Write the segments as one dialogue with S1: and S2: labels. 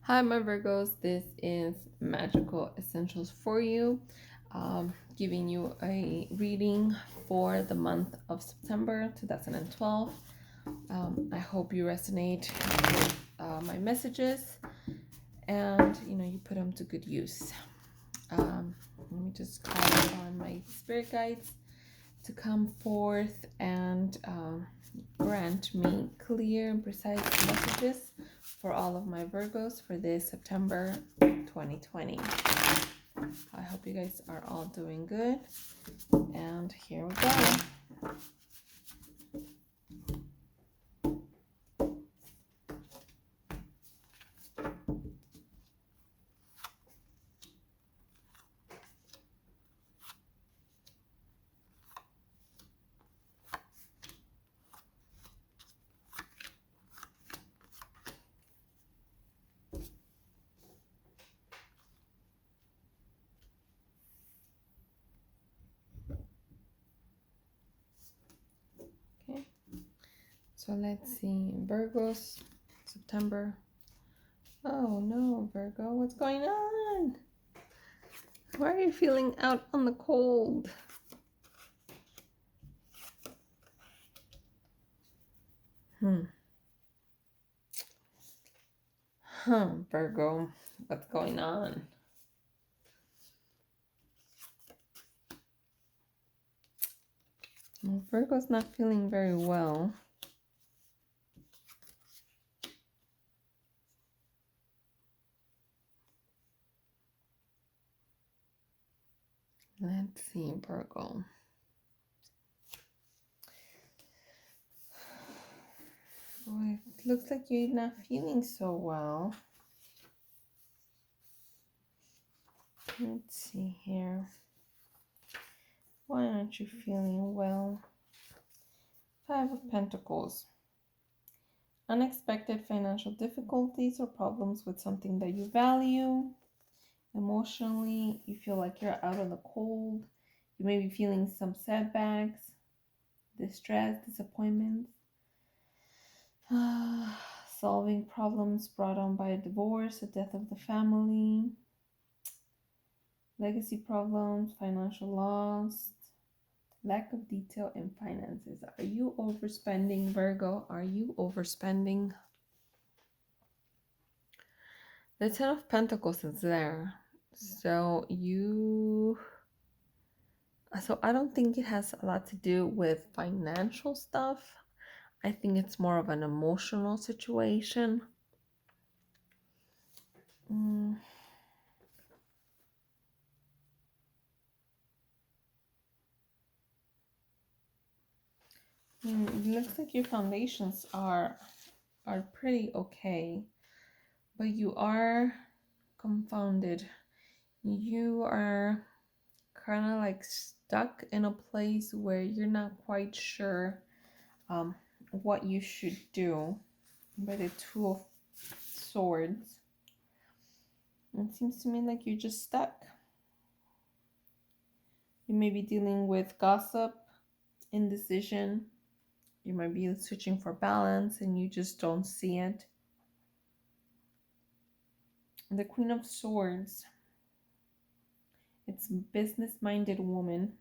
S1: Hi, my Virgos. This is Magical Essentials for you, giving you a reading for the month of September 2012. I hope you resonate with my messages and you put them to good use. Let me just call upon my spirit guides to come forth and grant me clear and precise messages for all of my Virgos for this September 2020. I hope you guys are all doing good. And here we go. Okay. So let's see. Virgos, September. Oh no, Virgo, what's going on? Why are you feeling out on the cold? Virgo, what's going on? Well, Virgo's not feeling very well. Let's see, Virgo. Boy, it looks like you're not feeling so well. Let's see here. Why aren't you feeling well? Five of Pentacles. Unexpected financial difficulties or problems with something that you value. Emotionally, you feel like you're out of the cold. You may be feeling some setbacks, distress, disappointments. Solving problems brought on by a divorce, a death of the family, legacy problems, financial loss, lack of detail in finances. Are you overspending, Virgo? Are you overspending? The Ten of Pentacles is there. So I don't think it has a lot to do with financial stuff. I think it's more of an emotional situation. It looks like your foundations are pretty okay, but you are confounded. You are kind of like stuck in a place where you're not quite sure what you should do. By the Two of Swords, it seems to me like you're just stuck. You may be dealing with gossip, indecision. You might be searching for balance and you just don't see it. The Queen of Swords. It's a business-minded woman.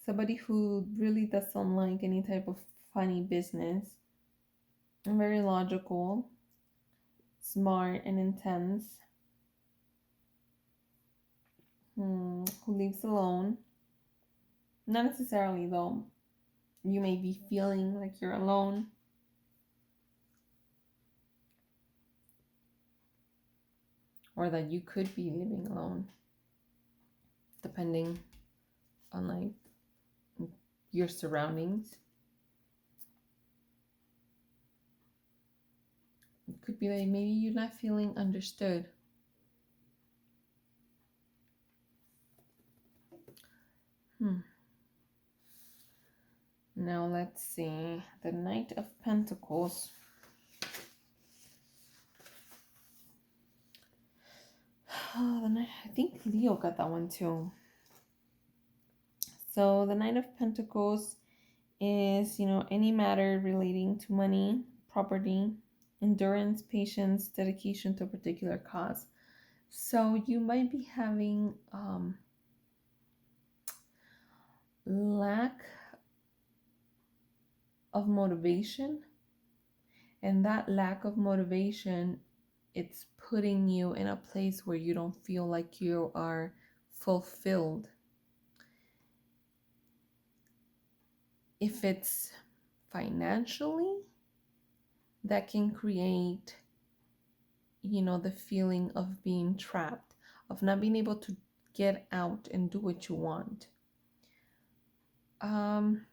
S1: Somebody who really doesn't like any type of funny business. And very logical, smart, and intense. Who lives alone. Not necessarily though. You may be feeling like you're alone. Or that you could be living alone. Depending on like your surroundings. It could be like maybe you're not feeling understood. Now let's see. The Knight of Pentacles. I think Leo got that one too. So the Knight of Pentacles is, any matter relating to money, property, endurance, patience, dedication to a particular cause. So you might be having lack of motivation, and that lack of motivation, it's putting you in a place where you don't feel like you are fulfilled. If it's financially, that can create, the feeling of being trapped, of not being able to get out and do what you want. Um,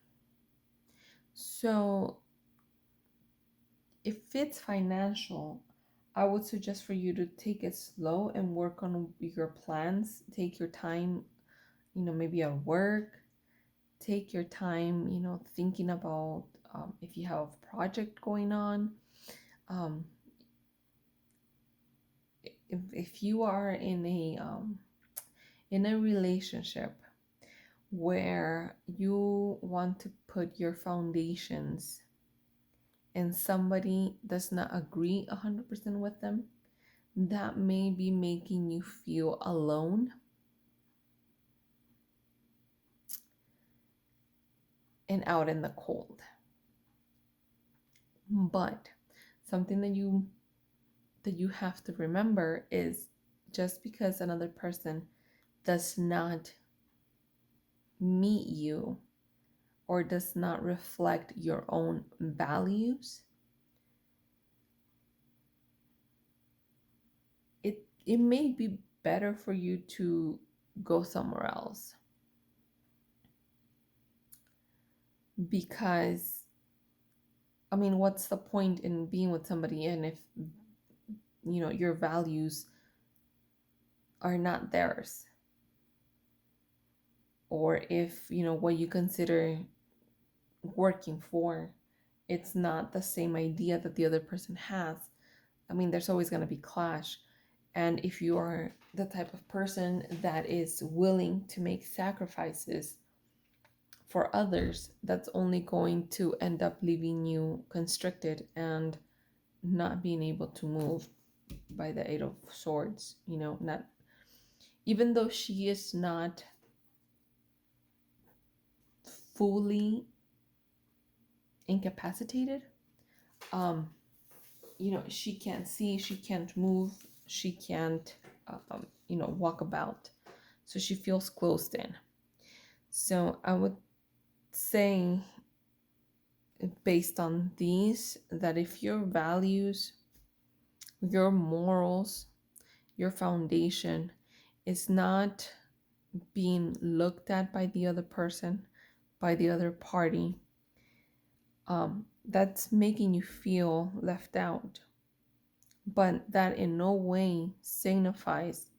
S1: so if it's financial, I would suggest for you to take it slow and work on your plans. Take your time, maybe at work. Take your time, thinking about if you have a project going on. Um, if you are in a relationship where you want to put your foundations and somebody does not agree 100% with them, that may be making you feel alone and out in the cold. But something that you have to remember is, just because another person does not meet you or does not reflect your own values, it may be better for you to go somewhere else, because what's the point in being with somebody, and if your values are not theirs, or if what you consider working for, it's not the same idea that the other person has. There's always going to be clash. And if you are the type of person that is willing to make sacrifices for others, that's only going to end up leaving you constricted and not being able to move. By the Eight of Swords, not, even though she is not fully incapacitated, she can't see, she can't move, she can't walk about, so she feels closed in. So I would say, based on these, that if your values, your morals, your foundation is not being looked at by the other person, by the other party, that's making you feel left out. But that in no way signifies,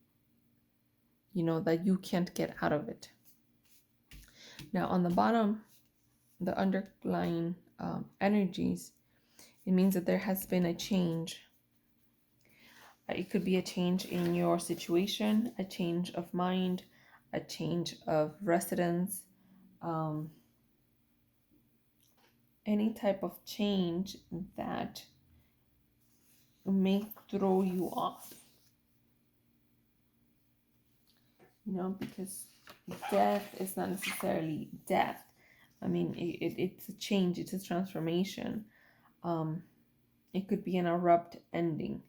S1: that you can't get out of it. Now, on the bottom, the underlying energies, it means that there has been a change. It could be a change in your situation, a change of mind, a change of residence, any type of change that may throw you off. Because death is not necessarily death. It's a change, it's a transformation. It could be an abrupt ending.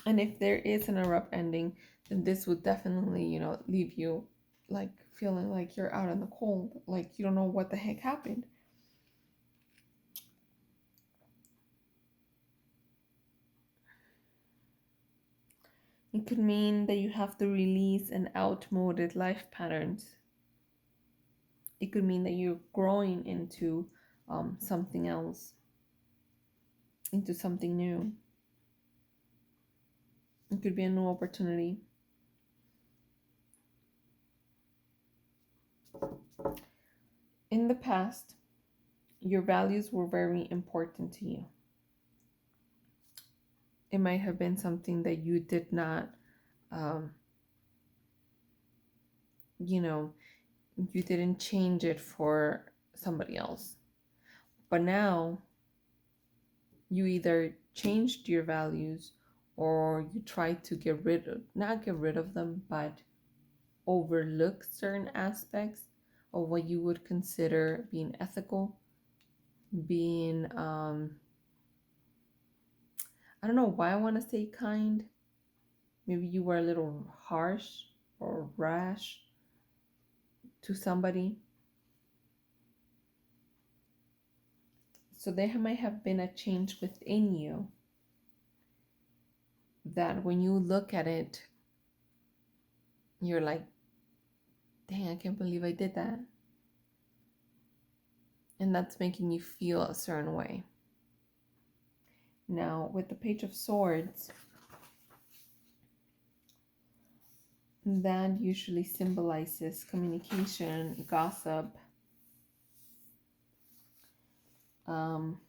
S1: And if there is an abrupt ending, then this would definitely, leave you like feeling like you're out in the cold, like you don't know what the heck happened. It could mean that you have to release an outmoded life patterns. It could mean that you're growing into something else, into something new. It could be a new opportunity. In the past, your values were very important to you. It might have been something that you did not, you didn't change it for somebody else. But now You either changed your values or you tried to not get rid of them, but overlook certain aspects of what you would consider being ethical, being, I don't know why I want to say kind. Maybe you were a little harsh or rash to somebody. So there might have been a change within you that when you look at it, you're like, dang, I can't believe I did that. And that's making you feel a certain way. Now, with the Page of Swords, that usually symbolizes communication, gossip, um,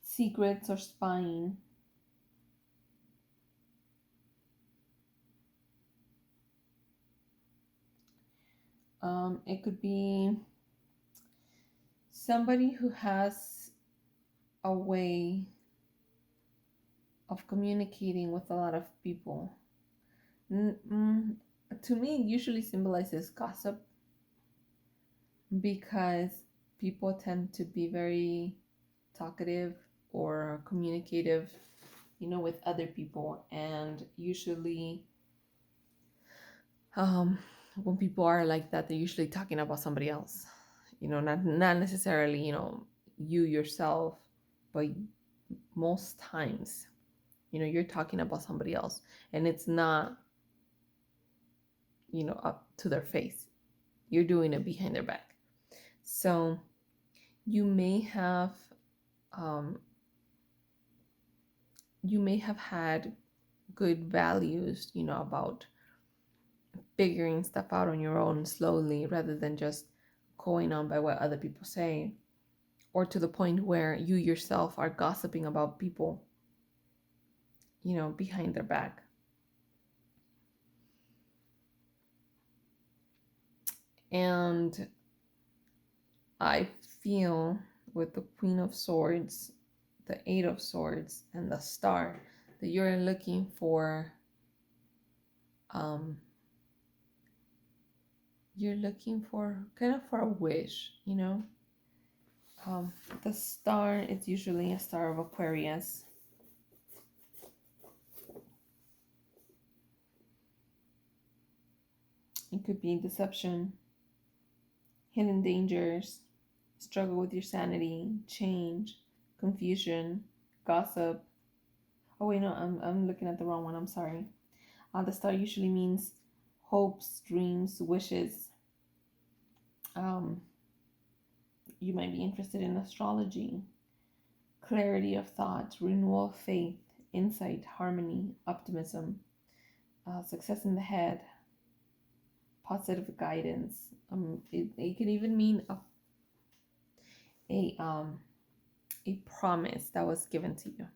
S1: secrets or spying. It could be somebody who has a way of communicating with a lot of people. To me, it usually symbolizes gossip because people tend to be very talkative or communicative, with other people. And usually, when people are like that, they're usually talking about somebody else. Not necessarily, you yourself, but most times, you're talking about somebody else, and it's not, up to their face. You're doing it behind their back. So you may have um, you may have had good values, about figuring stuff out on your own slowly rather than just going on by what other people say, or to the point where you yourself are gossiping about people, behind their back. And I feel with the Queen of Swords, the Eight of Swords, and the Star that you're looking for kind of for a wish, the star is usually a star of Aquarius. It could be deception, hidden dangers, struggle with your sanity, change, confusion, gossip. Oh wait, no, I'm looking at the wrong one. I'm sorry. The star usually means hopes, dreams, wishes. You might be interested in astrology, clarity of thought, renewal of faith, insight, harmony, optimism, success in the head, positive guidance. It can even mean a a promise that was given to you.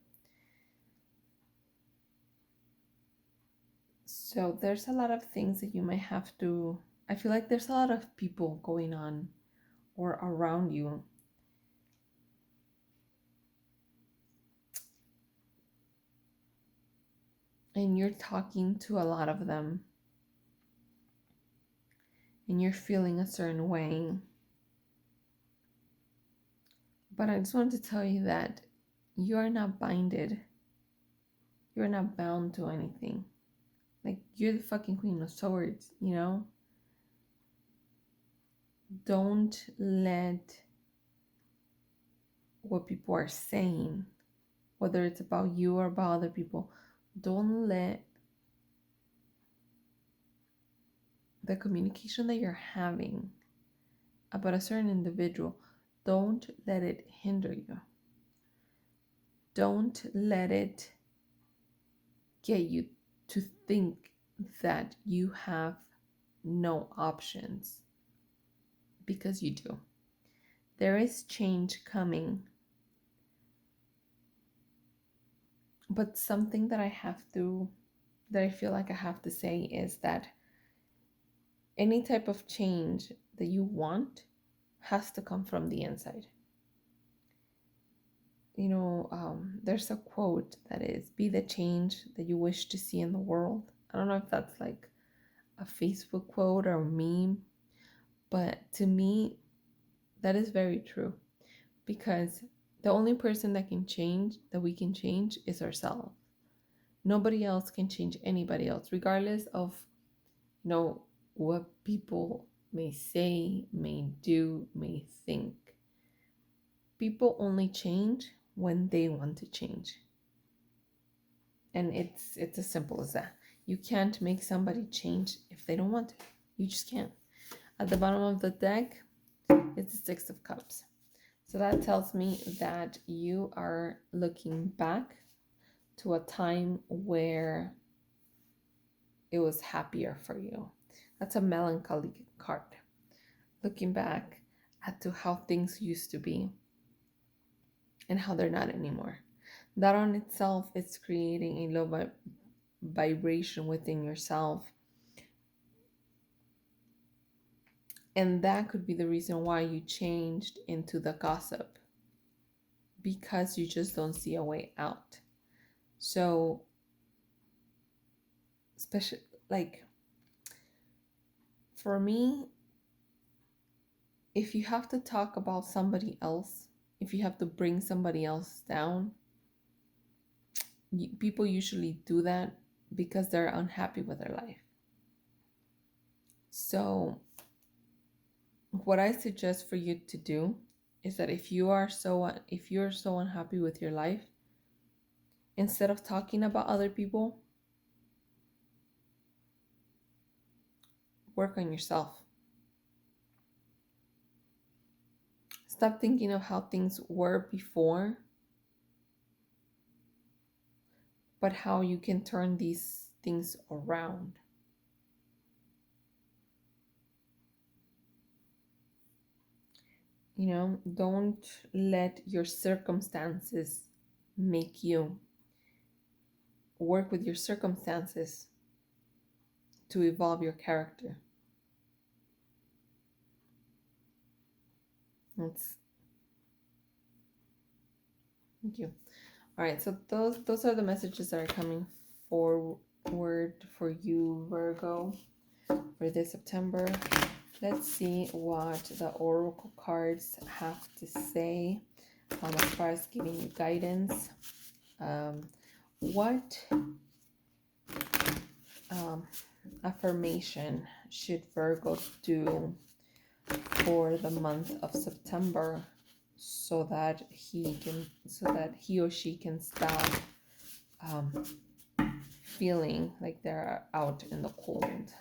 S1: So there's a lot of things that you might have to. I feel like there's a lot of people going on or around you. And you're talking to a lot of them. And you're feeling a certain way. But I just wanted to tell you that you are not binded. You're not bound to anything. Like, you're the fucking Queen of Swords, Don't let what people are saying, whether it's about you or about other people, don't let the communication that you're having about a certain individual, don't let it hinder you. Don't let it get you to think that you have no options, because you do. There is change coming. But something that I feel like I have to say is that any type of change that you want, has to come from the inside. There's a quote that is, "Be the change that you wish to see in the world." I don't know if that's like a Facebook quote or a meme, but to me, that is very true, because the only person that we can change is ourselves. Nobody else can change anybody else, regardless of, what people may say, may do, may think. People only change when they want to change. And it's as simple as that. You can't make somebody change if they don't want to. You just can't. At the bottom of the deck, it's the Six of Cups. So that tells me that you are looking back to a time where it was happier for you. That's a melancholy card. Looking back at to how things used to be and how they're not anymore. That on itself is creating a low vibration within yourself. And that could be the reason why you changed into the gossip, because you just don't see a way out. So, especially like for me, if you have to talk about somebody else, if you have to bring somebody else down, people usually do that because they're unhappy with their life. So, what I suggest for you to do is that if you're so unhappy with your life, instead of talking about other people, work on yourself. Stop thinking of how things were before, but how you can turn these things around. Don't let your circumstances make you. Work with your circumstances to evolve your character. Thank you. All right, so those are the messages that are coming forward for you, Virgo, for this September. Let's see what the oracle cards have to say as far as giving you guidance. What affirmation should Virgo do for the month of September so that he or she can stop feeling like they're out in the cold?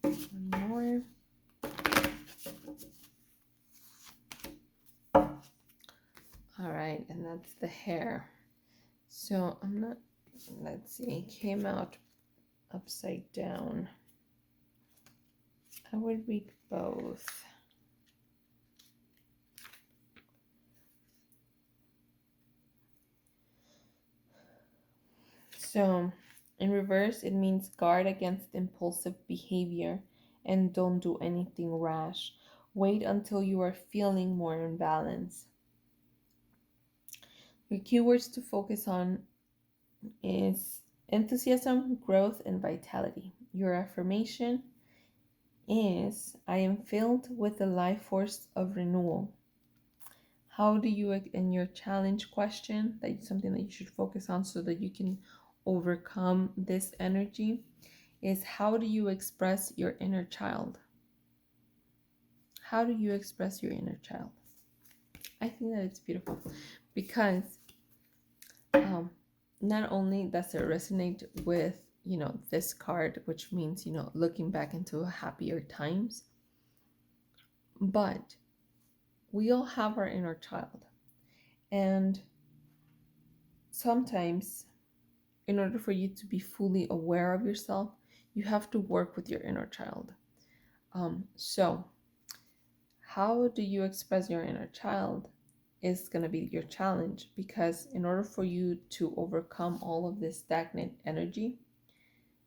S1: One more. All right, and that's the hair. So let's see, it came out upside down. I would read both. So in reverse, it means guard against impulsive behavior and don't do anything rash. Wait until you are feeling more in balance. Your keywords to focus on is enthusiasm, growth, and vitality. Your affirmation is, I am filled with the life force of renewal. How do you, in your challenge question, that's something that you should focus on so that you can overcome this energy, is how do you express your inner child? How do you express your inner child? I think that it's beautiful because not only does it resonate with, this card, which means, looking back into happier times, but we all have our inner child. And sometimes, in order for you to be fully aware of yourself, you have to work with your inner child. So how do you express your inner child is going to be your challenge, because in order for you to overcome all of this stagnant energy,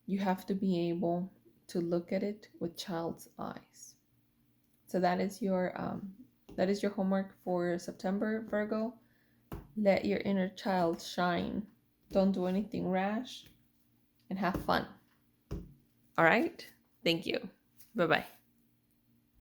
S1: you have to be able to look at it with child's eyes. So that is your homework for September, Virgo. Let your inner child shine. Don't do anything rash and have fun. All right? Thank you. Bye-bye.